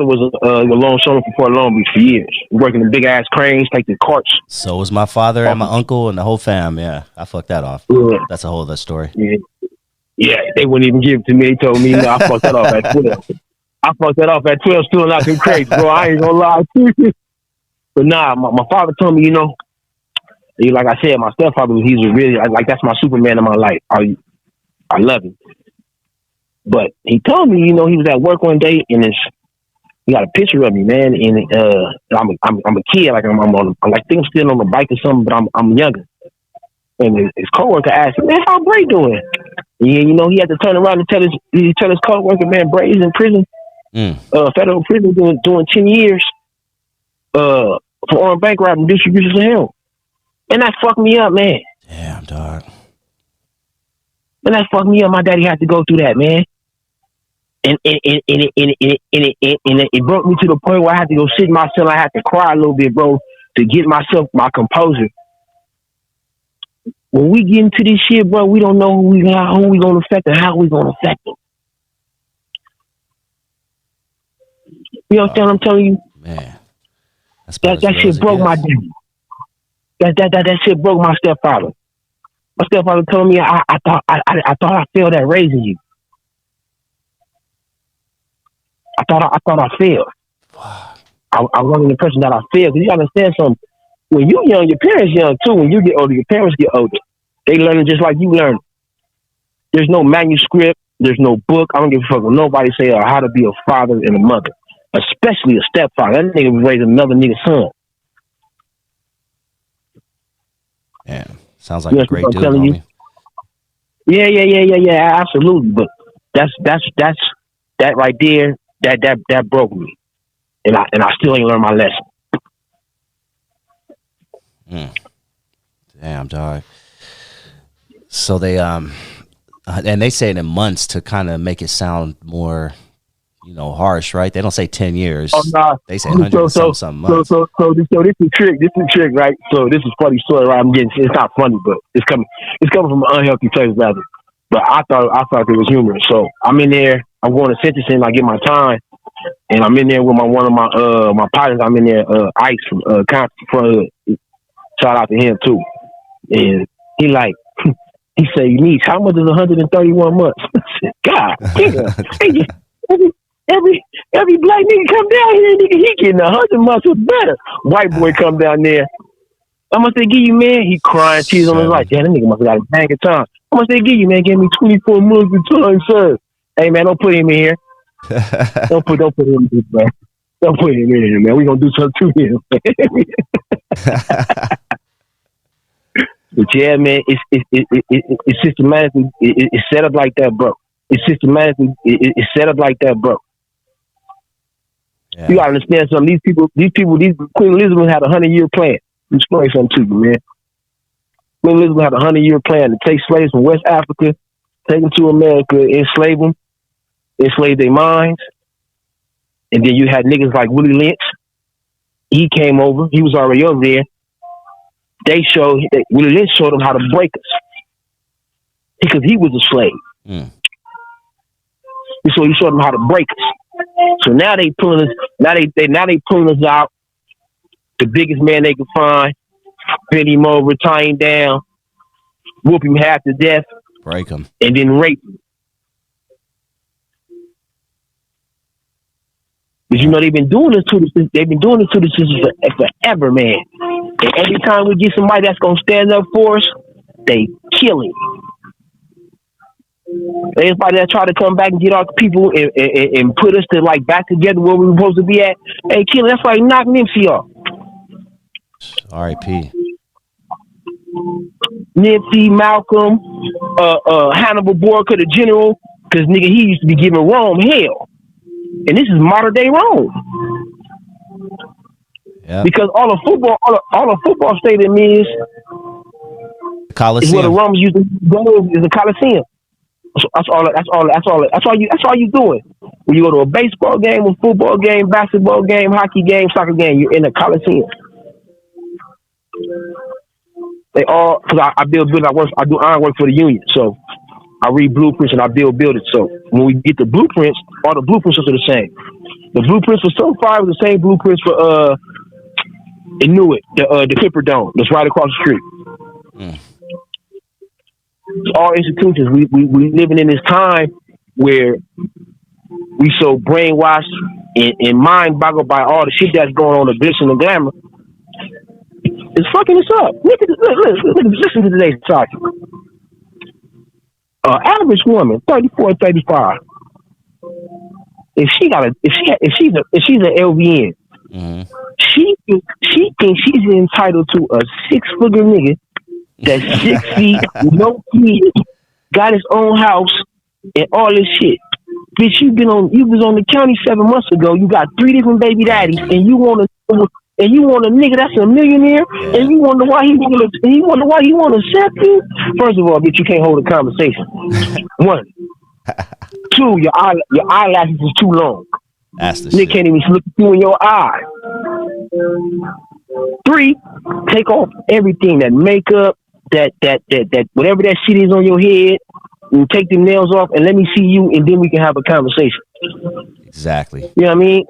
was a longshoreman for Port Long Beach for years, working in big ass cranes, taking carts. So was my father and my uncle and the whole fam. Yeah, I fucked that off. Yeah. That's a whole other story. Yeah, they wouldn't even give it to me. They told me, no, I fucked that off at 12. I fucked that off at 12, still not them crazy, bro. I ain't gonna lie to you. But nah, my father told me, like I said, my stepfather, he's really, like, that's my Superman in my life. I love him. But he told me, he was at work one day, and he got a picture of me, man. And I'm a kid, like I think I'm still on the bike or something, but I'm younger. And his coworker asked him, man, how Bray doing? And, he had to turn around and tell his coworker, man, Bray's in prison, federal prison, doing 10 years for armed bank robbery and distribution of him. And that fucked me up, man. Damn, dog. And that fucked me up. My daddy had to go through that, man. And it broke me to the point where I had to go sit myself. I had to cry a little bit, bro, to get myself my composure. When we get into this shit, bro, we don't know who we gonna affect and how we gonna affect them. You understand what I'm telling you? Man, that shit broke my daddy. That shit broke my stepfather. My stepfather told me I thought I failed at raising you. I thought I failed. I wasn't the person that I failed. Because you understand something. When you young, your parents young too. When you get older, your parents get older. They learning just like you learn. There's no manuscript. There's no book. I don't give a fuck what nobody say how to be a father and a mother, especially a stepfather. That nigga was raising another nigga's son. Yeah, sounds like a great dude, homie. Yeah, absolutely. But that's that right there. That broke me, and I still ain't learned my lesson. Damn, dog. So they and they say it in months to kind of make it sound more, harsh, right? They don't say 10 years. Oh, nah. They say 100 some months. So this is a trick. This is a trick, right? So this is funny story, right? It's not funny, but it's coming from an unhealthy place, rather. But I thought it was humorous. So I'm in there. I'm going to sentencing. I get my time, and I'm in there with one of my partners. I'm in there, Ice from Compton Front Hood. Shout out to him too. And he said, "MEECH, how much is 131 months?" I said, God damn. Every black nigga come down here, nigga, he getting 100 months or better. White boy come down there. How much they give you, man? He crying, tears on his life. Damn, that nigga must have got a bang of time. How much they give you, man? Give me 24 months of time, sir. Hey, man, don't put him in here. Don't put him in here, man. Don't put him in here, man. We gonna do something to him. But yeah, man, it's systematically. It's set up like that, bro. It's systematically. It's set up like that, bro. Yeah. You gotta understand something. These Queen Elizabeth had a 100-year plan. Let me explain something to you, man. Queen Elizabeth had a 100-year plan to take slaves from West Africa, take them to America, enslave them, enslave their minds, and then you had niggas like Willie Lynch. He came over. He was already over there. Willie Lynch showed them how to break us because he was a slave. So he showed them how to break us. So now they pulling us. Now they pulling us out. The biggest man they could find, bend him over, tie him down, whoop him half to death, break him, and then rape him. But they've been doing this to the system forever, man. And every time we get somebody that's gonna stand up for us, they kill him. Everybody that try to come back and get our people and put us to back together where we were supposed to be at, hey, kill him. That's why he knocked Nipsey off. R.I.P. Nipsey, Malcolm, Hannibal Barca, the general, because nigga, he used to be giving Rome hell. And this is modern day Rome. Yep. Because all the football stadium is Coliseum. Is where the Romans used to go is the Coliseum. That's all you doing. When you go to a baseball game, a football game, basketball game, hockey game, soccer game, you're in the Coliseum. They all, because I build buildings. I work for the union, so I read blueprints and I build buildings. So when we get the blueprints, all the blueprints are the same. The blueprints for so far are the same blueprints for Inuit, the Clipper Dome that's right across the street. Mm. All institutions. We living in this time where we so brainwashed and mind boggled by all the shit that's going on, the glitz and the glamour. It's fucking us up. Listen to today's topic. Average woman, 34, 35. If she's an LVN, she thinks she's entitled to a 6-figure nigga that's 6 feet, no kids, got his own house, and all this shit. Bitch, you was on the county 7 months ago. You got 3 different baby daddies, and you want a nigga that's a millionaire, and you wonder why he want to accept you. First of all, bitch, you can't hold a conversation. 1, 2, your eyelashes is too long. Nigga can't even look you in your eye. 3, take off everything, that makeup, that whatever that shit is on your head, and take the nails off, and let me see you, and then we can have a conversation. Exactly. You know what I mean?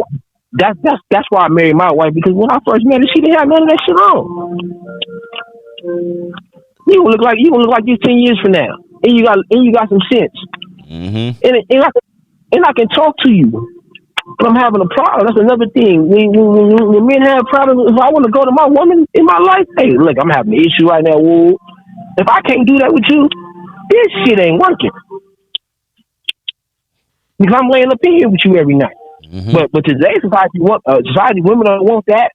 That's why I married my wife, because when I first met her, she didn't have none of that shit on. You look like you 10 years from now, and you got some sense. Mm-hmm. And I can talk to you, but I'm having a problem. That's another thing. When men have problems, if I want to go to my woman in my life, hey, look, I'm having an issue right now. Woo. If I can't do that with you, this shit ain't working. Because I'm laying up in here with you every night. Mm-hmm. But today's society, women don't want that.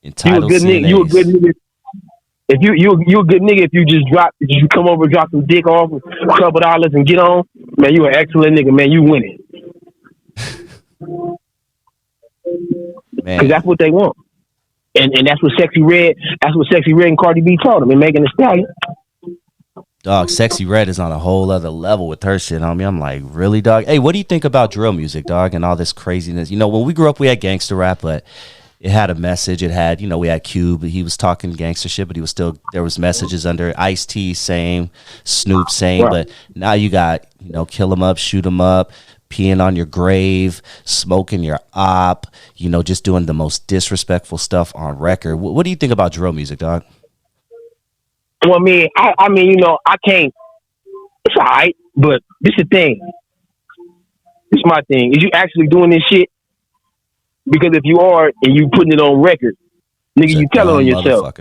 You a good nigga. You a good nigga. If you a good nigga, if you come over, drop some dick off, a couple dollars, and get on, man, you an excellent nigga, man. You winning. Because that's what they want, and that's what Sexy Red and Cardi B taught them, and Megan Thee Stallion. Dog, Sexy Red is on a whole other level with her shit on me. I'm like, really, dog? Hey, what do you think about drill music, dog, and all this craziness? You know, when we grew up, we had gangster rap, but it had a message. It had, we had Cube. He was talking gangster shit, but he was still, there was messages under Ice-T, same, Snoop, same. Right. But now you got, kill him up, shoot him up, peeing on your grave, smoking your op, just doing the most disrespectful stuff on record. What do you think about drill music, dog? Well, I mean, I can't. It's all right, but this is the thing. This is my thing. Is you actually doing this shit? Because if you are and you putting it on record, nigga, you tell it on yourself.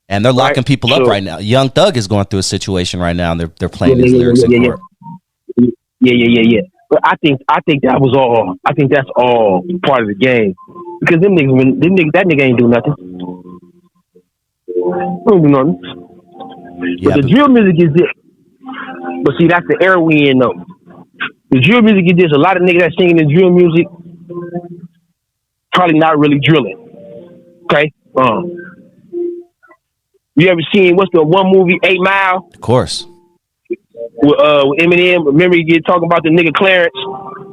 And they're locking people up right now. Young Thug is going through a situation right now, and they're playing his lyrics in court. Yeah. But I think that was all. I think that's all part of the game. Because that nigga ain't do nothing. But the drill music is this. But see, that's the era we in though. The drill music is this. A lot of niggas that singing the drill music probably not really drilling. Okay? You ever seen, what's the one movie, 8 Mile? Of course. With Eminem, remember he get talking about the nigga Clarence?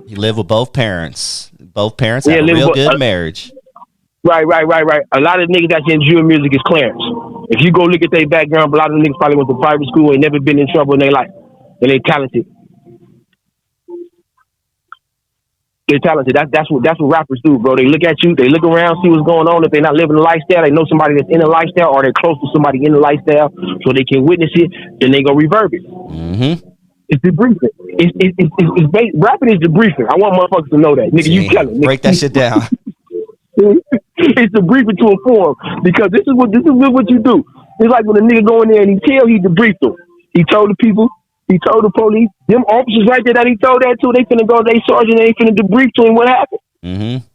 He lived with both parents. Both parents had a real good marriage. Right. A lot of niggas that's in drill music is Clarence. If you go look at their background, a lot of niggas probably went to private school, ain't never been in trouble in their life. And they talented. They're talented. That's what rappers do, bro. They look at you, they look around, see what's going on. If they're not living the lifestyle, they know somebody that's in the lifestyle, or they're close to somebody in the lifestyle, so they can witness it. Then they go reverb it. Mm-hmm. It's debriefing. Rapping is debriefing. I want motherfuckers to know that, nigga. You tell it. Break that shit down. It's debriefing to inform, because this is what you do. It's like when a nigga go in there and he debriefed them. He told the people. He told the police, them officers right there that he told that to, they finna go, they sergeant, they finna debrief to him what happened. Mm-hmm.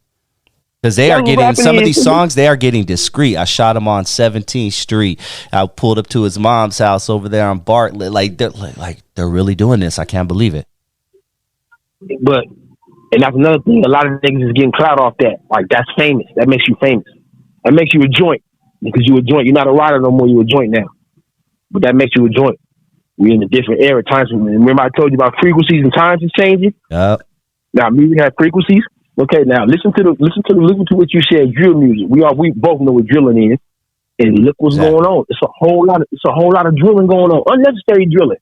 Because they are getting, some of these songs, they are getting discreet. I shot him on 17th Street. I pulled up to his mom's house over there on Bartlett. Like they're really doing this. I can't believe it. But, and that's another thing, a lot of niggas is getting clout off that. Like, that's famous. That makes you famous. That makes you a joint. Because you a joint. You're not a rider no more, you a joint now. But that makes you a joint. We're in a different era. Times. Remember I told you about frequencies and times is changing? Yep. Now music has frequencies. Okay, now listen to what you said, drill music. We both know what drilling is. And look what's going on. It's a whole lot of drilling going on. Unnecessary drilling.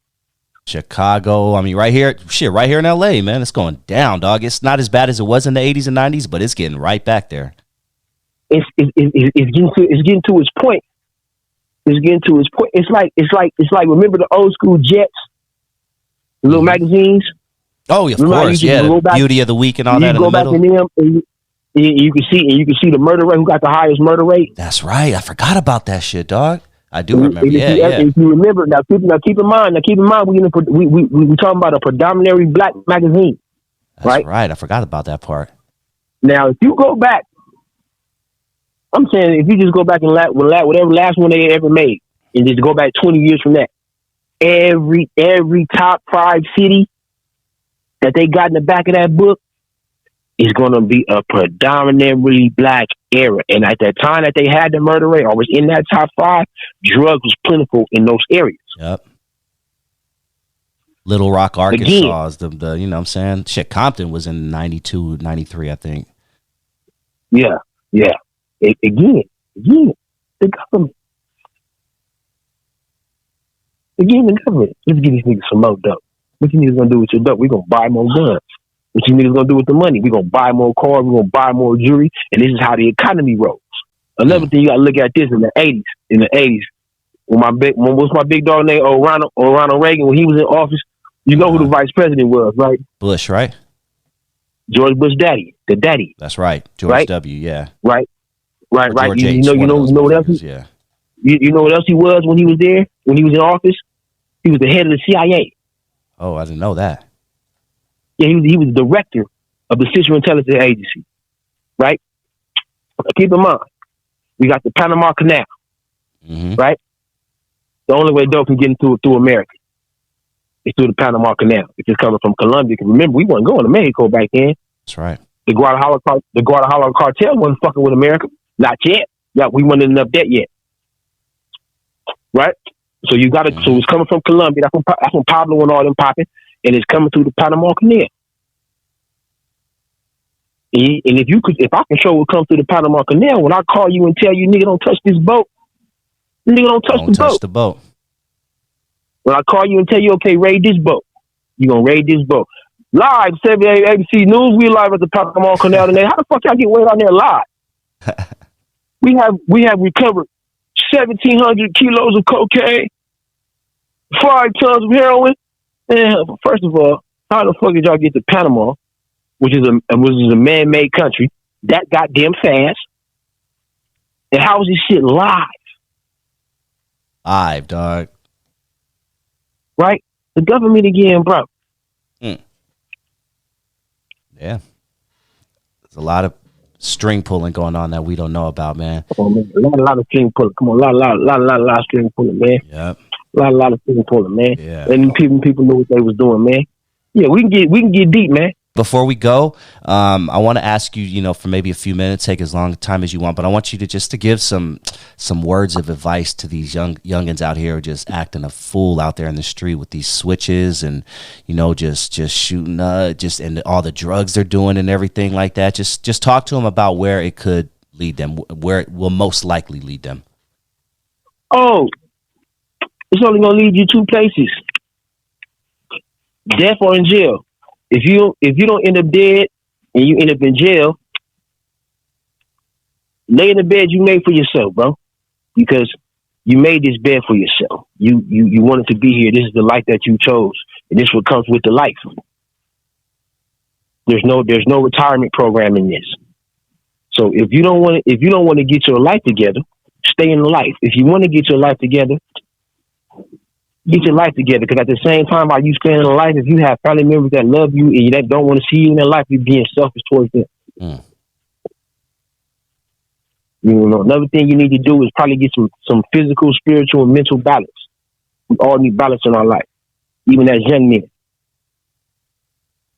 Chicago, I mean, right here in LA, man, it's going down, dog. It's not as bad as it was in the 80s and 90s, but it's getting right back there. It's getting to its point. It's getting to its point. It's like remember the old school Jets, the little magazines? Oh, of course, yeah. The Beauty of the Week and all that. You go back in them and you can see the murder rate, who got the highest murder rate. That's right. I forgot about that shit, dog. I do remember. If you remember, now keep in mind, we talking about a predominantly black magazine. That's right. I forgot about that part. Now, if you go back, I'm saying if you just go back and whatever last one they ever made, and just go back 20 years from that, every top 5 city that they got in the back of that book is going to be a predominantly black area. And at that time that they had the murder rate, or was in that top 5, drugs was plentiful in those areas. Yep. Little Rock, Arkansas is the you know what I'm saying? Shit, Compton was in 92, 93, I think. Yeah. Again, the government. Again, the government. Let's get these niggas some more dope. What you niggas gonna do with your dope? We're gonna buy more guns. What you niggas gonna do with the money? We're gonna buy more cars, we're gonna buy more jewelry, and this is how the economy rolls. Another thing, you gotta look at this in the 80s. In the 80s, what's my big dog name? Ronald Reagan, when he was in office, you know who the vice president was, right? Bush, right? George Bush daddy. The daddy. That's right. George W, yeah. Right. George You H, know what else? Yeah. You know what else he was when he was there? When he was in office? He was the head of the CIA. Oh, I didn't know that. Yeah, he was the director of the Central Intelligence Agency. Right? Keep in mind, we got the Panama Canal. Mm-hmm. Right? The only way dope can get into it through America is through the Panama Canal. If it's coming from Colombia. Because remember, we weren't going to Mexico back then. That's right. The Guadalajara cartel wasn't fucking with America. Not yet. Yeah, we weren't in up that yet. Right? So you got to. So it's coming from Colombia. That's from Pablo and all them popping, and it's coming through the Panama Canal. And if I can show what comes through the Panama Canal, when I call you and tell you, nigga, don't touch this boat, nigga, don't touch the boat. When I call you and tell you, okay, raid this boat, you gonna raid this boat. Live, 7 ABC News, we live at the Panama Canal today. How the fuck y'all get way down there live? We have recovered 1,700 kilos of cocaine, 5 tons of heroin. And first of all, how the fuck did y'all get to Panama, which is a man-made country, that goddamn fast? And how is this shit live? Live, dog. Right? The government again, bro. Yeah. There's a lot of string pulling going on that we don't know about, man. Come on, man. A lot of string pulling. Come on, a lot of string pulling, man. Yep. A lot of string pulling, man. Yeah. And people know what they was doing, man. Yeah, we can get deep, man. Before we go, I want to ask you, for maybe a few minutes, take as long time as you want, but I want you to give some words of advice to these youngins out here who are just acting a fool out there in the street with these switches and, just shooting, and all the drugs they're doing and everything like that. Just talk to them about where it could lead them, where it will most likely lead them. Oh, it's only going to lead you 2 places: death or in jail. If you don't end up dead and you end up in jail, lay in the bed you made for yourself, bro. Because you made this bed for yourself. You wanted to be here. This is the life that you chose, and this is what comes with the life. There's no retirement program in this. So if you don't want to get your life together, stay in life. If you want to get your life together, get your life together, because at the same time while you staying in life, if you have family members that love you and that don't want to see you in their life, you're being selfish towards them. Another thing you need to do is probably get some physical, spiritual, and mental balance. We all need balance in our life, even as young men.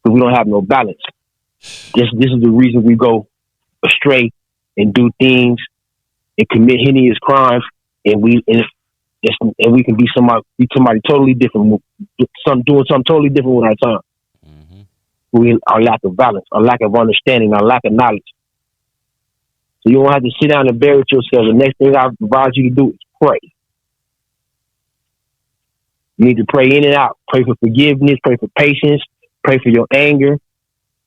But we don't have no balance. This is the reason we go astray and do things and commit heinous crimes, and we can be somebody totally different, doing something totally different with our time. Our lack of balance, our lack of understanding, our lack of knowledge. So you don't have to sit down and bury yourself. The next thing I advise you to do is pray. You need to pray in and out. Pray for forgiveness. Pray for patience. Pray for your anger.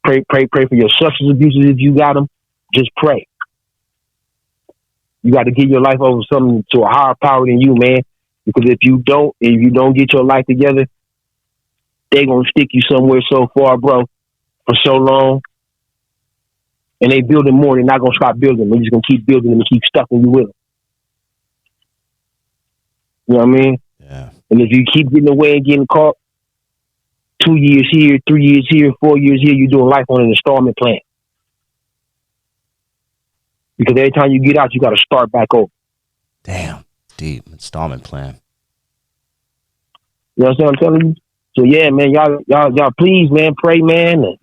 Pray for your substance abuses if you got them. Just pray. You got to give your life over something to a higher power than you, man. Because if you don't get your life together, they're gonna stick you somewhere so far, bro, for so long. And they building more. They're not gonna stop building. They're just gonna keep building them and keep stuffing you with them. You know what I mean? Yeah. And if you keep getting away and getting caught, 2 years here, 3 years here, 4 years here, you're doing life on an installment plan. Because every time you get out, you got to start back over. Damn, deep installment plan. You know what I'm telling you? So yeah, man, y'all, please, man, pray, man, and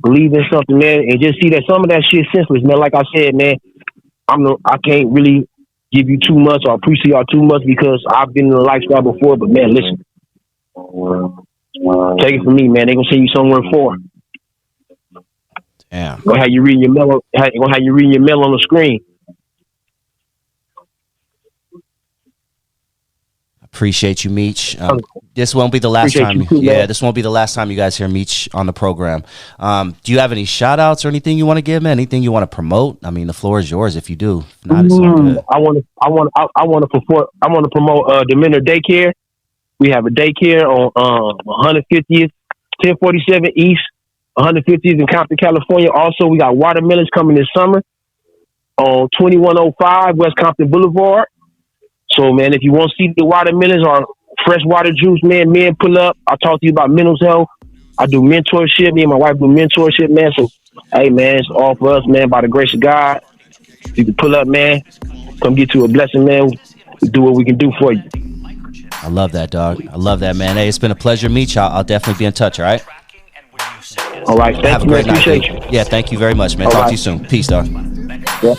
believe in something, man, and just see that some of that shit senseless, man. Like I said, man, I can't really give you too much or appreciate y'all too much because I've been in the lifestyle before. But man, listen, take it from me, man. They gonna send you somewhere for. Damn. Gonna have you reading your mail. Gonna have you reading your mail on the screen. Appreciate you, Meech. This won't be the last time. This won't be the last time you guys hear Meech on the program. Do you have any shout outs or anything you want to give, man? Anything you want to promote? I mean, the floor is yours if you do. If not, it's all good. I want to promote the Menor Daycare. We have a daycare on 150th, 1047 East, 150th in Compton, California. Also, we got watermelons coming this summer on 2105 West Compton Boulevard. So, man, if you want to see the watermelons or fresh water juice, man, pull up. I'll talk to you about mental health. I do mentorship. Me and my wife do mentorship, man. So, hey, man, it's all for us, man, by the grace of God. You can pull up, man. Come get you a blessing, man. We do what we can do for you. I love that, dog. I love that, man. Hey, it's been a pleasure, Meech. I'll definitely be in touch, all right? All right. Have a great night. Yeah, thank you very much, man. Talk to you soon. Peace, dog. Yeah.